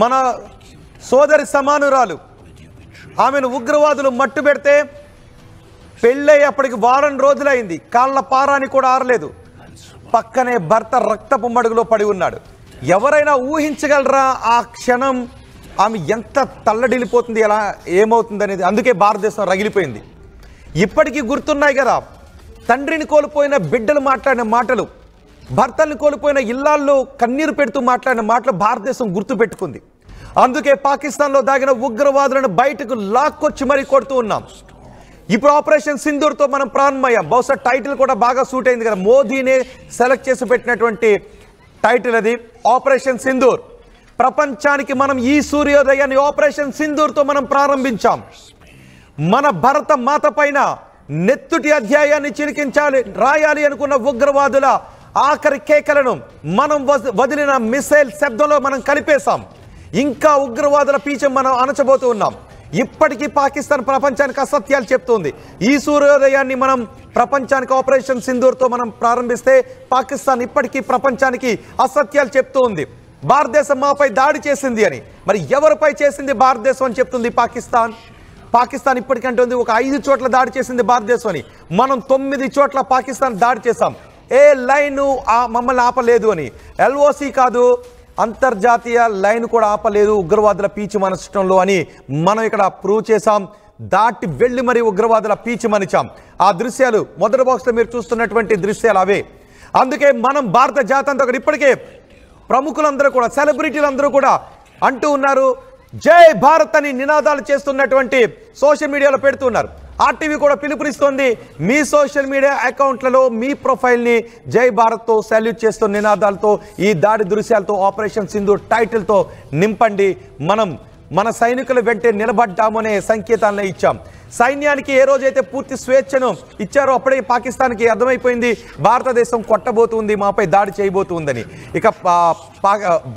మన సోదరి సమానురాలు, ఆమెను ఉగ్రవాదులు మట్టు పెడితే పెళ్ళయ్యేప్పటికి వారం రోజులైంది, కాళ్ళ పారాని కూడా ఆరలేదు. పక్కనే భర్త రక్తపు మడుగులో పడి ఉన్నాడు. ఎవరైనా ఊహించగలరా ఆ క్షణం ఆమె ఎంత తల్లడిల్లిపోతుంది, ఎలా ఏమవుతుంది అనేది? అందుకే భారతదేశం రగిలిపోయింది. ఇప్పటికీ గుర్తున్నాయి కదా తండ్రిని కోల్పోయిన బిడ్డలు మాట్లాడిన మాటలు, భర్తల్ని కోల్పోయిన ఇల్లాల్లో కన్నీరు పెడుతూ మాట్లాడిన మాటలు భారతదేశం గుర్తు పెట్టుకుంది. అందుకే పాకిస్తాన్లో దాగిన ఉగ్రవాదులను బయటకు లాక్కొచ్చి మరీ కొడుతూ ఉన్నాం. ఇప్పుడు ఆపరేషన్ సింధూర్తో మనం ప్రారంభమయ్యాం. బహుశా టైటిల్ కూడా బాగా సూట్ అయింది కదా, మోదీనే సెలెక్ట్ చేసి పెట్టినటువంటి టైటిల్ అది, ఆపరేషన్ సింధూర్. ప్రపంచానికి మనం ఈ సూర్యోదయాన్ని ఆపరేషన్ సింధూర్తో మనం ప్రారంభించాం. మన భరత మాత పైన నెత్తుటి అధ్యాయాన్ని చిలికించాలి, రాయాలి అనుకున్న ఉగ్రవాదుల ఆఖరి కేకలను మనం వదిలిన మిసైల్ శబ్దంలో మనం కలిపేశాం. ఇంకా ఉగ్రవాదుల పీచం మనం అణచబోతూ ఉన్నాం. ఇప్పటికీ పాకిస్తాన్ ప్రపంచానికి అసత్యాలు చెప్తుంది. ఈ సూర్యోదయాన్ని మనం ప్రపంచానికి ఆపరేషన్ సింధూర్తో మనం ప్రారంభిస్తే పాకిస్తాన్ ఇప్పటికీ ప్రపంచానికి అసత్యాలు చెప్తూ ఉంది. భారతదేశం మాపై దాడి చేసింది అని. మరి ఎవరిపై చేసింది భారతదేశం అని చెప్తుంది పాకిస్తాన్? పాకిస్తాన్ ఇప్పటికంటే ఒక 5 చోట్ల దాడి చేసింది భారతదేశం అని. మనం 9 చోట్ల పాకిస్తాన్ దాడి చేశాం. ఏ లైను మమ్మల్ని ఆపలేదు అని. LOC కాదు, అంతర్జాతీయ లైన్ కూడా ఆపలేదు ఉగ్రవాదుల పీచు మనచడంలో అని మనం ఇక్కడ ప్రూవ్ చేశాం. దాటి వెళ్ళి మరి ఉగ్రవాదుల పీచు మనిచాం. ఆ దృశ్యాలు మొదటి బాక్స్లో మీరు చూస్తున్నటువంటి దృశ్యాలు అవే. అందుకే మనం భారత జాతి అంతా ఇప్పటికే ప్రముఖులందరూ కూడా, సెలబ్రిటీలందరూ కూడా అంటూ ఉన్నారు, జై భారత్ అని నినాదాలు చేస్తున్నటువంటి సోషల్ మీడియాలో పెడుతున్నారు. RTV కూడా పిలుపునిస్తోంది, మీ సోషల్ మీడియా అకౌంట్లలో మీ ప్రొఫైల్ని జై భారత్తో సాల్యూట్ చేస్తున్న నినాదాలతో, ఈ దాడి దృశ్యాలతో, ఆపరేషన్ సింధూర్ టైటిల్తో నింపండి. మనం మన సైనికుల వెంటే నిలబడ్డామనే సంకేతాలను ఇచ్చాం. సైన్యానికి ఏ రోజైతే పూర్తి స్వేచ్ఛను ఇచ్చారో అప్పుడే పాకిస్తాన్కి అర్థమైపోయింది భారతదేశం కొట్టబోతుంది, మాపై దాడి చేయబోతుందని. ఇక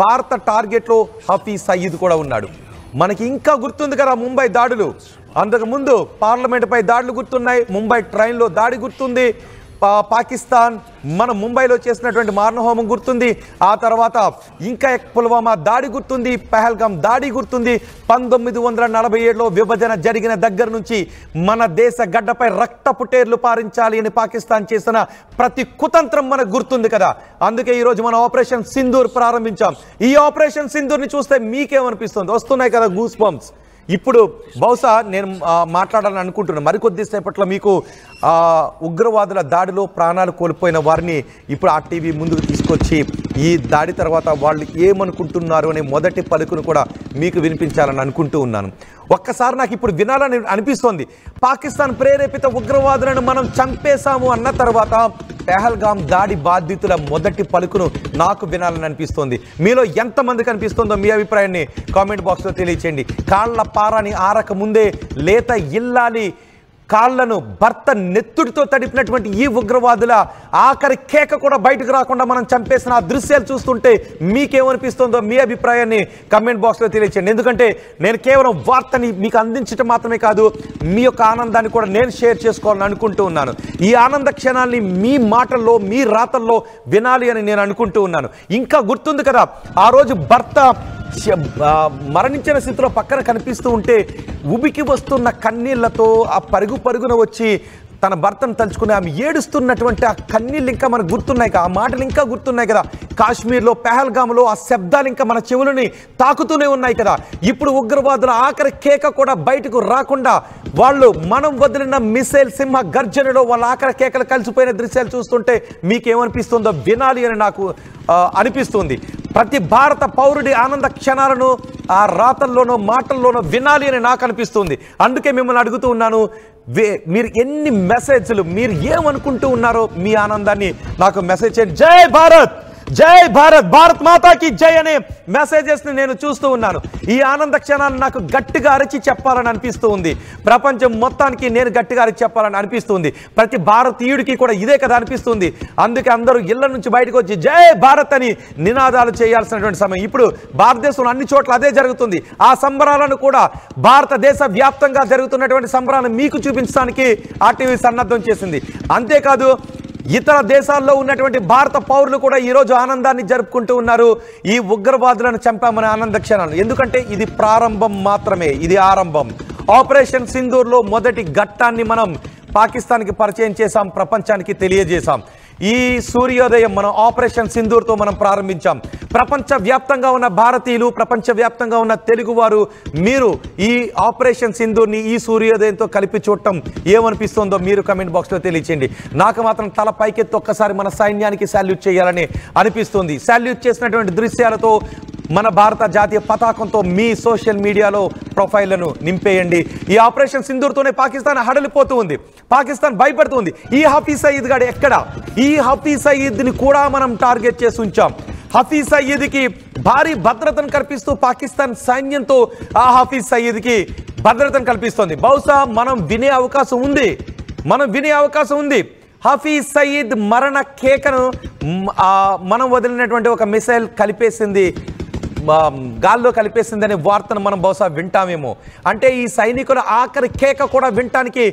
భారత టార్గెట్లో హఫీజ్ సయీద్ కూడా ఉన్నాడు. మనకి ఇంకా గుర్తుంది కదా ముంబై దాడులు. అంతకుముందు పార్లమెంటుపై దాడులు గుర్తున్నాయి, ముంబై ట్రైన్లో దాడి గుర్తుంది, పాకిస్తాన్ మన ముంబైలో చేసినటువంటి మారణహోమం గుర్తుంది, ఆ తర్వాత ఇంకా పుల్వామా దాడి గుర్తుంది, పెహల్గాం దాడి గుర్తుంది. 1947లో విభజన జరిగిన దగ్గర నుంచి మన దేశ గడ్డపై రక్తపుటేర్లు పారించాలి అని పాకిస్తాన్ చేసిన ప్రతి కుతంత్రం మనకు గుర్తుంది కదా. అందుకే ఈరోజు మనం ఆపరేషన్ సింధూర్ ప్రారంభించాం. ఈ ఆపరేషన్ సింధూర్ని చూస్తే మీకేమనిపిస్తుంది? వస్తున్నాయి కదా గూస్ బంప్స్. ఇప్పుడు బహుశా నేను మాట్లాడాలని అనుకుంటున్నాను, మరికొద్ది సేపట్లో మీకు ఉగ్రవాదుల దాడిలో ప్రాణాలు కోల్పోయిన వారిని ఇప్పుడు ఆ టీవీ ముందుకు తీసుకొచ్చి ఈ దాడి తర్వాత వాళ్ళు ఏమనుకుంటున్నారు అనే మొదటి పలుకును కూడా మీకు వినిపించాలని అనుకుంటూ ఉన్నాను. ఒక్కసారి నాకు ఇప్పుడు వినాలని అనిపిస్తోంది. పాకిస్తాన్ ప్రేరేపిత ఉగ్రవాదులను మనం చంపేశాము అన్న తర్వాత పెహల్గాం దాడి బాధితుల మొదటి పలుకును నాకు వినాలని అనిపిస్తోంది. మీలో ఎంతమందికి అనిపిస్తుందో మీ అభిప్రాయాన్ని కామెంట్ బాక్స్లో తెలియచేయండి. కాళ్ల పారాని ఆరక ముందే లేత ఇల్లాలి కాళ్లను భర్త నెత్తుడితో తడిపినటువంటి ఈ ఉగ్రవాదుల ఆఖరి కేక కూడా బయటకు రాకుండా మనం చంపేసిన ఆ దృశ్యాలు చూస్తుంటే మీకేమనిపిస్తుందో మీ అభిప్రాయాన్ని కమెంట్ బాక్స్లో తెలియచేయండి. ఎందుకంటే నేను కేవలం వార్తని మీకు అందించడం మాత్రమే కాదు, మీ యొక్క ఆనందాన్ని కూడా నేను షేర్ చేసుకోవాలని అనుకుంటూ ఉన్నాను. ఈ ఆనంద క్షణాల్ని మీ మాటల్లో మీ రాతల్లో వినాలి అని నేను అనుకుంటూ ఉన్నాను. ఇంకా గుర్తుంది కదా, ఆ రోజు భర్త మరణించిన స్థితిలో పక్కన కనిపిస్తూ ఉంటే ఉబికి వస్తున్న కన్నీళ్లతో ఆ పరుగున వచ్చి తన భర్తను తలుచుకుని ఆమె ఏడుస్తున్నటువంటి ఆ కన్నీళ్ళు ఇంకా మనకు గుర్తున్నాయి కదా, ఆ మాటలు ఇంకా గుర్తున్నాయి కదా. కాశ్మీర్లో పెహల్గాంలో ఆ శబ్దాలు ఇంకా మన చెవులని తాకుతూనే ఉన్నాయి కదా. ఇప్పుడు ఉగ్రవాదుల ఆఖరి కేక కూడా బయటకు రాకుండా వాళ్ళు మనం వదిలిన మిసైల్ సింహ గర్జనలో వాళ్ళ ఆఖరి కేకలు కలిసిపోయిన దృశ్యాలు చూస్తుంటే మీకేమనిపిస్తుందో వినాలి అని నాకు అనిపిస్తుంది. ప్రతి భారత పౌరుడి ఆనంద క్షణాలను ఆ రాతల్లోనో మాటల్లోనో వినాలి అని నాకు అనిపిస్తుంది. అందుకే మిమ్మల్ని అడుగుతూ ఉన్నాను, మీరు ఎన్ని మెసేజ్లు, మీరు ఏమనుకుంటూ ఉన్నారో మీ ఆనందాన్ని నాకు మెసేజ్ చేయండి. జై భారత్, జై భారత్, భారత్ మాతాకి జై అనే మెసేజెస్ ని నేను చూస్తూ ఉన్నాను. ఈ ఆనంద క్షణాన్ని నాకు గట్టిగా అరిచి చెప్పాలని అనిపిస్తూ ఉంది. ప్రపంచం మొత్తానికి నేను గట్టిగా అరిచి చెప్పాలని అనిపిస్తుంది. ప్రతి భారతీయుడికి కూడా ఇదే కదా అనిపిస్తుంది. అందుకే అందరూ ఇళ్ల నుంచి బయటకు వచ్చి జై భారత్ అని నినాదాలు చేయాల్సినటువంటి సమయం. ఇప్పుడు భారతదేశంలో అన్ని చోట్ల అదే జరుగుతుంది. ఆ సంబరాలను కూడా భారతదేశ వ్యాప్తంగా జరుగుతున్నటువంటి సంబరాలను మీకు చూపించడానికి ఆర్టీవీ సన్నద్ధం చేసింది. అంతేకాదు ఇతర దేశాల్లో ఉన్నటువంటి భారత పౌరులు కూడా ఈరోజు ఆనందాన్ని జరుపుకుంటూ ఉన్నారు ఈ ఉగ్రవాదులను చంపామనే ఆనంద క్షణాలు. ఎందుకంటే ఇది ప్రారంభం మాత్రమే, ఇది ఆరంభం. ఆపరేషన్ సింధూర్లో మొదటి ఘట్టాన్ని మనం పాకిస్తాన్కి పరిచయం చేశాం, ప్రపంచానికి తెలియజేశాం. ఈ సూర్యోదయం మనం ఆపరేషన్ సింధూర్తో మనం ప్రారంభించాం. ప్రపంచవ్యాప్తంగా ఉన్న భారతీయులు, ప్రపంచవ్యాప్తంగా ఉన్న తెలుగువారు మీరు ఈ ఆపరేషన్ సింధూర్ని ఈ సూర్యోదయంతో కలిపి చూడటం ఏమనిపిస్తుందో మీరు కమెంట్ బాక్స్లో తెలియచేయండి. నాకు మాత్రం తల పైకెత్తి ఒక్కసారి మన సైన్యానికి శాల్యూట్ చేయాలని అనిపిస్తుంది. శాల్యూట్ చేసినటువంటి దృశ్యాలతో మన భారత జాతీయ పతాకంతో మీ సోషల్ మీడియాలో ప్రొఫైళ్లను నింపేయండి. ఈ ఆపరేషన్ సింధూర్తోనే పాకిస్తాన్ హడలిపోతూ ఉంది, పాకిస్తాన్ భయపడుతుంది. ఈ హఫీజ్ సయీద్ గాడు ఎక్కడ? ఈ హఫీజ్ సయీద్ని కూడా మనం టార్గెట్ చేసి ఉంచాం. హఫీజ్ సయీద్కి భారీ భద్రతను కల్పిస్తూ పాకిస్తాన్ సైన్యంతో ఆ హఫీజ్ సయీద్కి భద్రతను కల్పిస్తోంది. బహుశా మనం వినే అవకాశం ఉంది. హఫీజ్ సయీద్ మరణ కేకను మనం వదిలినటువంటి ఒక మిసైల్ కలిపేసింది, గాల్లో కలిపేసిందనే వార్తను మనం బహుశా వింటామేమో. అంటే ఈ సైనికుల ఆఖరి కేక కూడా వినటానికి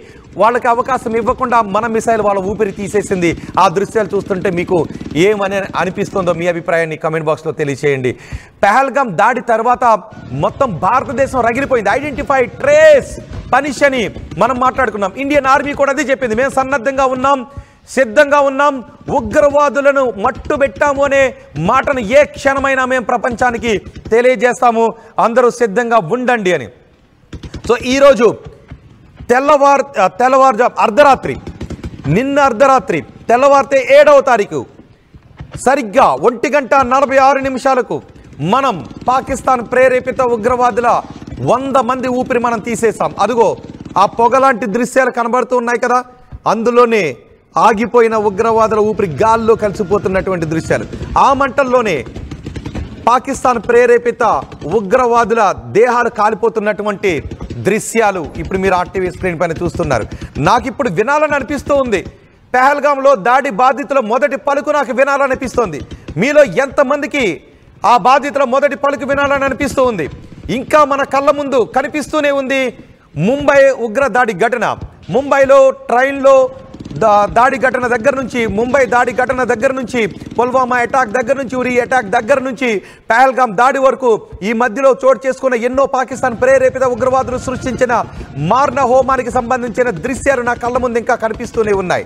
వాళ్ళకి అవకాశం ఇవ్వకుండా మన మిసైల్ వాళ్ళ ఊపిరి తీసేసింది. ఆ దృశ్యాలు చూస్తుంటే మీకు ఏమని అనిపిస్తుందో మీ అభిప్రాయాన్ని కమెంట్ బాక్స్లో తెలియచేయండి. పెహల్గాం దాడి తర్వాత మొత్తం భారతదేశం రగిలిపోయింది. ఐడెంటిఫై, ట్రేస్, పనిష్ అని మనం మాట్లాడుకున్నాం. ఇండియన్ ఆర్మీ కూడా అదే చెప్పింది, మేము సన్నద్ధంగా ఉన్నాం, సిద్ధంగా ఉన్నాం, ఉగ్రవాదులను మట్టుబెట్టాము అనే మాటను ఏ క్షణమైనా మేము ప్రపంచానికి తెలియజేస్తాము, అందరూ సిద్ధంగా ఉండండి అని. సో ఈరోజు అర్ధరాత్రి, నిన్న అర్ధరాత్రి తెల్లవారితే 7వ తారీఖు సరిగ్గా 1:46 మనం పాకిస్తాన్ ప్రేరేపిత ఉగ్రవాదుల 100 మంది ఊపిరి మనం తీసేసాం. అదిగో ఆ పొగలాంటి దృశ్యాలు కనబడుతూ ఉన్నాయి కదా, అందులోనే ఆగిపోయిన ఉగ్రవాదుల ఊపిరి గాల్లో కలిసిపోతున్నటువంటి దృశ్యాలు. ఆ మంటల్లోనే పాకిస్తాన్ ప్రేరేపిత ఉగ్రవాదుల దేహాలు కాలిపోతున్నటువంటి దృశ్యాలు ఇప్పుడు మీరు ఆర్టీవీ స్క్రీన్ పైన చూస్తున్నారు. నాకు ఇప్పుడు వినాలని అనిపిస్తూ ఉంది. పెహల్గాంలో దాడి బాధితుల మొదటి పలుకు నాకు వినాలనిపిస్తోంది. మీలో ఎంతమందికి ఆ బాధితుల మొదటి పలుకు వినాలని అనిపిస్తూ ఉంది? ఇంకా మన కళ్ళ ముందు కనిపిస్తూనే ఉంది ముంబై ఉగ్ర దాడి ఘటన. ముంబైలో ట్రైన్లో దాడి ఘటన దగ్గర నుంచి, ముంబై దాడి ఘటన దగ్గర నుంచి, పుల్వామా అటాక్ దగ్గర నుంచి, ఉరి అటాక్ దగ్గర నుంచి, పహల్గామ్ దాడి వరకు ఈ మధ్యలో చోటు చేసుకున్న ఎన్నో పాకిస్తాన్ ప్రేరేపిత ఉగ్రవాదులు సృష్టించిన మారణ హోమానికి సంబంధించిన దృశ్యాలు నా కళ్ళ ముందు ఇంకా కనిపిస్తూనే ఉన్నాయి.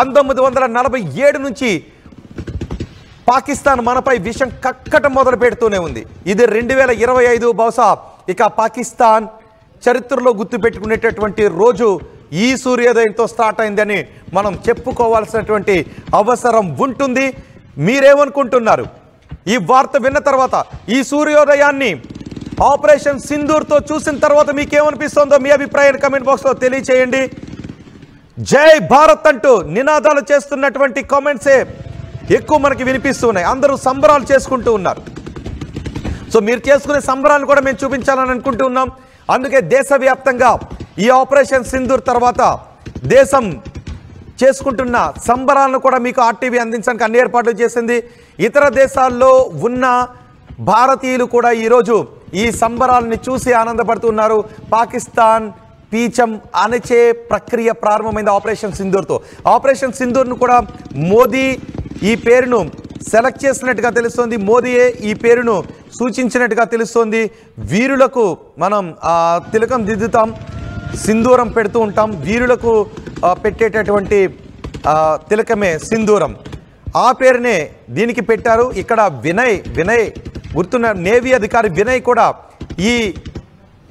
1947 నుంచి పాకిస్తాన్ మనపై విషం కక్కటం మొదలు పెడుతూనే ఉంది. ఇది 2025 బహుశా ఇక పాకిస్తాన్ చరిత్రలో గుర్తుపెట్టుకునేటటువంటి రోజు ఈ సూర్యోదయంతో స్టార్ట్ అయిందని మనం చెప్పుకోవాల్సినటువంటి అవసరం ఉంటుంది. మీరేమనుకుంటున్నారు? ఈ వార్త విన్న తర్వాత, ఈ సూర్యోదయాన్ని ఆపరేషన్ సింధూర్తో చూసిన తర్వాత మీకేమనిపిస్తుందో మీ అభిప్రాయాన్ని కమెంట్ బాక్స్లో తెలియచేయండి. జై భారత్ అంటూ నినాదాలు చేస్తున్నటువంటి కామెంట్సే ఎక్కువ మనకి వినిపిస్తున్నాయి. అందరూ సంబరాలు చేసుకుంటూ ఉన్నారు. సో మీరు చేసుకునే సంబరాలను కూడా మేము చూపించాలని అనుకుంటూ ఉన్నాం. అందుకే దేశవ్యాప్తంగా ఈ ఆపరేషన్ సింధూర్ తర్వాత దేశం చేసుకుంటున్న సంబరాలను కూడా మీకు ఆర్టీవీ అందించడానికి అన్ని ఏర్పాట్లు చేసింది. ఇతర దేశాల్లో ఉన్న భారతీయులు కూడా ఈరోజు ఈ సంబరాలని చూసి ఆనందపడుతున్నారు. పాకిస్తాన్ పీచం అణచే ప్రక్రియ ప్రారంభమైంది ఆపరేషన్ సింధూర్తో. ఆపరేషన్ సింధూర్ను కూడా మోదీ ఈ పేరును సెలెక్ట్ చేసినట్టుగా తెలుస్తోంది. మోదీయే ఈ పేరును సూచించినట్టుగా తెలుస్తోంది. వీరులకు మనం తిలకం దిద్దుతాం, సింధూరం పెడుతూ ఉంటాం. వీరులకు పెట్టేటటువంటి తిలకమే సింధూరం. ఆ పేరునే దీనికి పెట్టారు. ఇక్కడ వినయ్ గుర్తున్న నేవీ అధికారి వినయ్ కూడా ఈ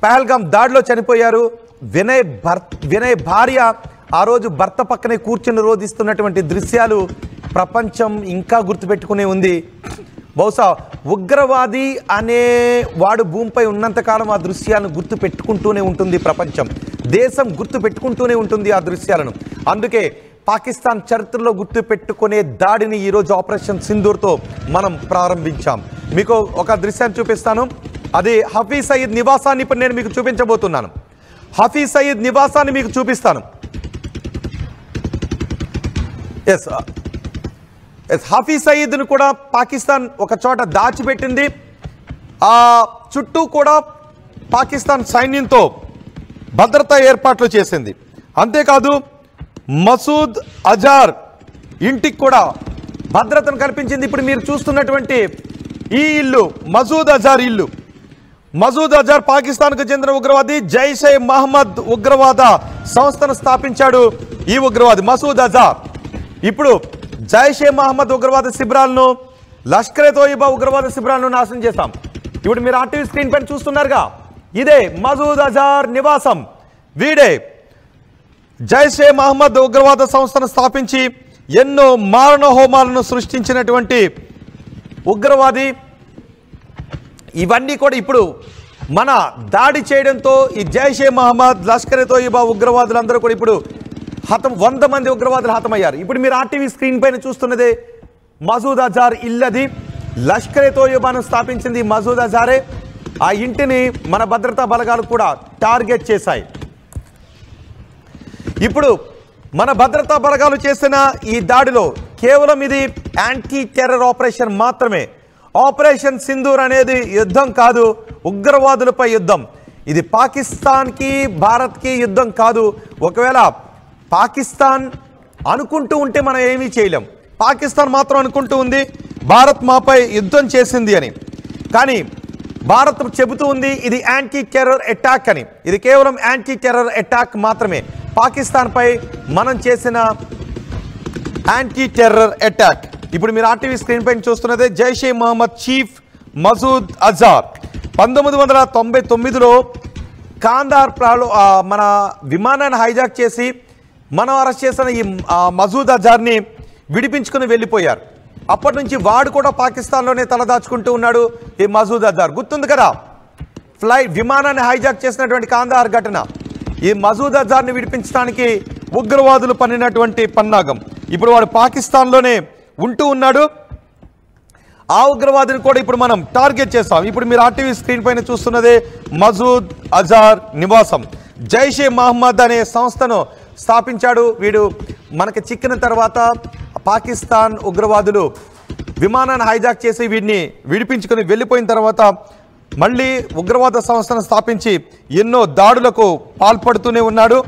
పహల్గామ్ దాడిలో చనిపోయారు. వినయ్ భార్య ఆ రోజు భర్త పక్కనే కూర్చుని రోధిస్తున్నటువంటి దృశ్యాలు ప్రపంచం ఇంకా గుర్తుపెట్టుకునే ఉంది. బహుశా ఉగ్రవాది అనే వాడు భూమిపై ఉన్నంతకాలం ఆ దృశ్యాలను గుర్తు పెట్టుకుంటూనే ఉంటుంది. ప్రపంచం, దేశం గుర్తు పెట్టుకుంటూనే ఉంటుంది ఆ దృశ్యాలను. అందుకే పాకిస్తాన్ చరిత్రలో గుర్తు పెట్టుకునే దాడిని ఈరోజు ఆపరేషన్ సింధూర్తో మనం ప్రారంభించాం. మీకు ఒక దృశ్యాన్ని చూపిస్తాను. అది హఫీజ్ సయీద్ నివాసాన్ని ఇప్పుడు నేను మీకు చూపించబోతున్నాను. హఫీజ్ సయీద్ నివాసాన్ని మీకు చూపిస్తాను. ఎస్, హఫీజ్ సయీద్ను కూడా పాకిస్తాన్ ఒక చోట దాచిపెట్టింది. ఆ చుట్టూ కూడా పాకిస్తాన్ సైన్యంతో భద్రతా ఏర్పాట్లు చేసింది. అంతేకాదు మసూద్ అజార్ ఇంటికి కూడా భద్రతను కల్పించింది. ఇప్పుడు మీరు చూస్తున్నటువంటి ఈ ఇల్లు మసూద్ అజార్ ఇల్లు. మసూద్ అజార్ పాకిస్తాన్కు చెందిన ఉగ్రవాది. జైషే మహమ్మద్ ఉగ్రవాద సంస్థను స్థాపించాడు ఈ ఉగ్రవాది మసూద్ అజార్. ఇప్పుడు జైషే మహమ్మద్ ఉగ్రవాద శిబిరాలను, లష్కరే తోయిబా ఉగ్రవాద శిబిరాలను నాశనం చేస్తాం. ఇప్పుడు మీరు ఆర్టీవీ స్క్రీన్ పైన చూస్తున్నారుగా, ఇదే మసూద్ అజార్ నివాసం. వీడే జైషే మహమ్మద్ ఉగ్రవాద సంస్థను స్థాపించి ఎన్నో మారణ హోమాలను సృష్టించినటువంటి ఉగ్రవాది. ఇవన్నీ కూడా ఇప్పుడు మన దాడి చేయడంతో ఈ జైషే మహమ్మద్, లష్కరే తోయిబా ఉగ్రవాదులందరూ కూడా ఇప్పుడు 100 మంది ఉగ్రవాదులు హతమయ్యారు. ఇప్పుడు మీరు ఆర్టీవీ స్క్రీన్ పైన చూస్తున్నదే మసూద్ అజార్ ఇల్లది. లష్కరే తోయిబాను స్థాపించింది మసూద్ అజారే. ఆ ఇంటిని మన భద్రతా బలగాలు కూడా టార్గెట్ చేశాయి. ఇప్పుడు మన భద్రతా బలగాలు చేసిన ఈ దాడిలో కేవలం ఇది యాంటీ టెర్రర్ ఆపరేషన్ మాత్రమే. ఆపరేషన్ సింధూర్ అనేది యుద్ధం కాదు, ఉగ్రవాదులపై యుద్ధం. ఇది పాకిస్తాన్కి భారత్కి యుద్ధం కాదు. ఒకవేళ పాకిస్తాన్ అనుకుంటూ ఉంటే మనం ఏమీ చేయలేం. పాకిస్తాన్ మాత్రం అనుకుంటూ ఉంది భారత్ మాపై యుద్ధం చేసింది అని. కానీ భారత్ చెబుతూ ఉంది ఇది యాంటీ టెర్రర్ అటాక్ అని. ఇది కేవలం యాంటీ టెర్రర్ అటాక్ మాత్రమే. పాకిస్తాన్పై మనం చేసిన యాంటీ టెర్రర్ అటాక్. ఇప్పుడు మీరు ఆర్టీవీ స్క్రీన్ పైన చూస్తున్నదే జైషే మహమ్మద్ చీఫ్ మసూద్ అజార్. 1999లో కాందార్ మన విమానాన్ని హైజాక్ చేసి మనం అరెస్ట్ చేసిన ఈ మసూద్ అజార్ని విడిపించుకుని వెళ్ళిపోయారు. అప్పటి నుంచి వాడు కూడా పాకిస్తాన్లోనే తలదాచుకుంటూ ఉన్నాడు ఈ మసూద్ అజార్. గుర్తుంది కదా, విమానాన్ని హైజాక్ చేసినటువంటి కాందార్ ఘటన. ఈ మసూద్ అజార్ని విడిపించడానికి ఉగ్రవాదులు పన్నినటువంటి పన్నాగం. ఇప్పుడు వాడు పాకిస్తాన్లోనే ఉంటూ ఉన్నాడు. ఆ ఉగ్రవాదిని కూడా ఇప్పుడు మనం టార్గెట్ చేస్తాం. ఇప్పుడు మీరు ఆర్టీవీ స్క్రీన్ పైన చూస్తున్నదే మసూద్ అజార్ నివాసం. జైషే మహమ్మద్ అనే సంస్థను స్థాపించాడు వీడు. మనకి చిక్కిన తర్వాత పాకిస్తాన్ ఉగ్రవాదులు విమానాన్ని హైజాక్ చేసి వీడిని విడిపించుకొని వెళ్ళిపోయిన తర్వాత మళ్ళీ ఉగ్రవాద సంస్థను స్థాపించి ఎన్నో దాడులకు పాల్పడుతూనే ఉన్నాడు.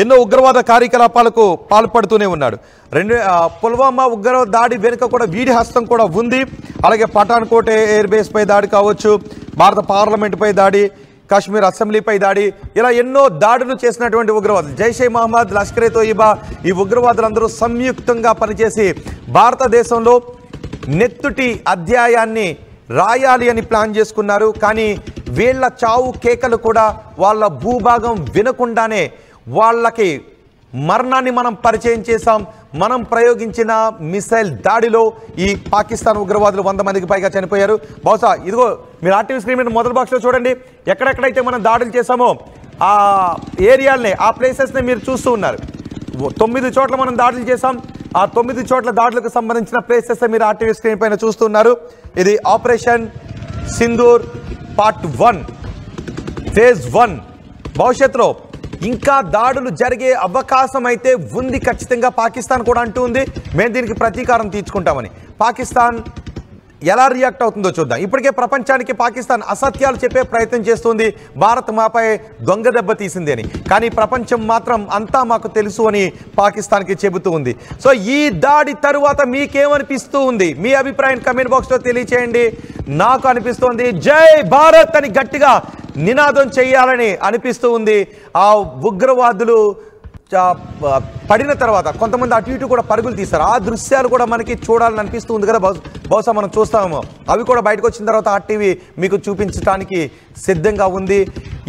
ఎన్నో ఉగ్రవాద కార్యకలాపాలకు పాల్పడుతూనే ఉన్నాడు. పుల్వామా ఉగ్రవాద దాడి వెనుక కూడా వీడి హస్తం కూడా ఉంది. అలాగే పఠాన్కోట్ ఎయిర్ బేస్ పై దాడి కావచ్చు, భారత పార్లమెంటుపై దాడి, కాశ్మీర్ అసెంబ్లీపై దాడి, ఇలా ఎన్నో దాడులు చేసినటువంటి ఉగ్రవాదులు జైషే మహమ్మద్, లష్కరే తోయిబా ఈ ఉగ్రవాదులందరూ సంయుక్తంగా పనిచేసి భారతదేశంలో నెత్తుటి అధ్యాయాన్ని రాయాలి అని ప్లాన్ చేసుకున్నారు. కానీ వీళ్ళ చావు కేకలు కూడా వాళ్ళ భూభాగం వినకుండానే వాళ్ళకి మరణాన్ని మనం పరిచయం చేశాం. మనం ప్రయోగించిన మిసైల్ దాడిలో ఈ పాకిస్తాన్ ఉగ్రవాదులు 100 మందికి పైగా చనిపోయారు. బహుశా ఇదిగో మీరు ఆర్టీవీ స్క్రీన్ మీద మొదటి బాక్స్లో చూడండి, ఎక్కడెక్కడైతే మనం దాడులు చేశామో ఆ ఏరియాల్ని, ఆ ప్లేసెస్ని మీరు చూస్తూ ఉన్నారు. 9 చోట్ల మనం దాడులు చేశాం. ఆ 9 చోట్ల దాడులకు సంబంధించిన ప్లేసెస్ మీరు ఆర్టీవీ స్క్రీన్ పైన చూస్తున్నారు. ఇది ఆపరేషన్ సింధూర్ పార్ట్ 1 ఫేజ్ 1. భవిష్యత్తులో ఇంకా దాడులు జరిగే అవకాశం అయితే ఉంది. ఖచ్చితంగా పాకిస్తాన్ కూడా అంటూ ఉంది, మేము దీనికి ప్రతీకారం తీర్చుకుంటామని. పాకిస్తాన్ ఎలా రియాక్ట్ అవుతుందో చూద్దాం. ఇప్పటికే ప్రపంచానికి పాకిస్తాన్ అసత్యాలు చెప్పే ప్రయత్నం చేస్తుంది, భారత్ మాపై దొంగ దెబ్బ తీసింది అని. కానీ ప్రపంచం మాత్రం అంతా మాకు తెలుసు అని పాకిస్తాన్కి చెబుతూ ఉంది. సో ఈ దాడి తరువాత మీకేమనిపిస్తూ ఉంది? మీ అభిప్రాయం కమెంట్ బాక్స్లో తెలియచేయండి. నాకు అనిపిస్తోంది జై భారత్ అని గట్టిగా నినాదం చేయాలని అనిపిస్తూ ఉంది. ఆ ఉగ్రవాదులు పడిన తర్వాత కొంతమంది అటు ఇటు కూడా పరుగులు తీస్తారు. ఆ దృశ్యాలు కూడా మనకి చూడాలని అనిపిస్తూ ఉంది కదా. బహుశా మనం చూస్తామేమో. అవి కూడా బయటకు వచ్చిన తర్వాత ఆర్టీవీ మీకు చూపించడానికి సిద్ధంగా ఉంది.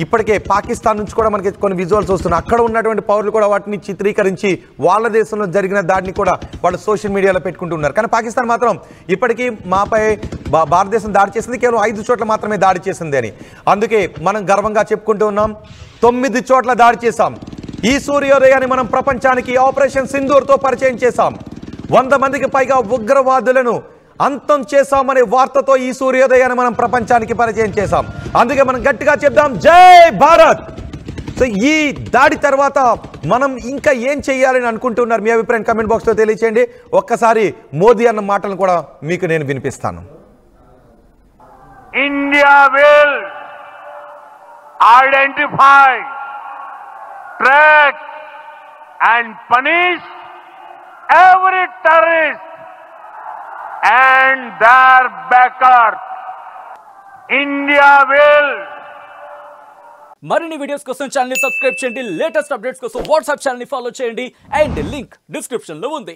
ఇప్పటికే పాకిస్తాన్ నుంచి కూడా మనకి కొన్ని విజువల్స్ వస్తున్నాయి. అక్కడ ఉన్నటువంటి పౌరులు కూడా వాటిని చిత్రీకరించి వాళ్ళ దేశంలో జరిగిన దాడిని కూడా వాళ్ళు సోషల్ మీడియాలో పెట్టుకుంటూ ఉన్నారు. కానీ పాకిస్తాన్ మాత్రం ఇప్పటికీ మాపై భారతదేశం దాడి చేసింది కేవలం 5 చోట్ల మాత్రమే దాడి చేసింది అని. అందుకే మనం గర్వంగా చెప్పుకుంటూ ఉన్నాం, 9 చోట్ల దాడి చేశాం. ఈ సూర్యోదయాన్ని మనం ప్రపంచానికి ఆపరేషన్ సింధూర్తో పరిచయం చేశాం. 100 మందికి పైగా ఉగ్రవాదులను అంతం చేశామనే వార్తతో ఈ సూర్యోదయాన్ని మనం ప్రపంచానికి పరిచయం చేశాం. అందుకే మనం గట్టిగా చెప్దాం జై భారత్. సో ఈ దాడి తర్వాత మనం ఇంకా ఏం చేయాలని అనుకుంటున్నారు? మీ అభిప్రాయం కమెంట్ బాక్స్లో తెలియచేయండి. ఒక్కసారి మోదీ అన్న మాటలను కూడా మీకు నేను వినిపిస్తాను. India will identify, track and punish every terrorist and their backers. India will. మరిన్ని వీడియోస్ కోసం ఛానల్ ని సబ్స్క్రైబ్ చేయండి. లేటెస్ట్ అప్డేట్స్ కోసం వాట్సాప్ ఛానల్ ని ఫాలో చేయండి. అండ్ లింక్ డిస్క్రిప్షన్ లో ఉంది.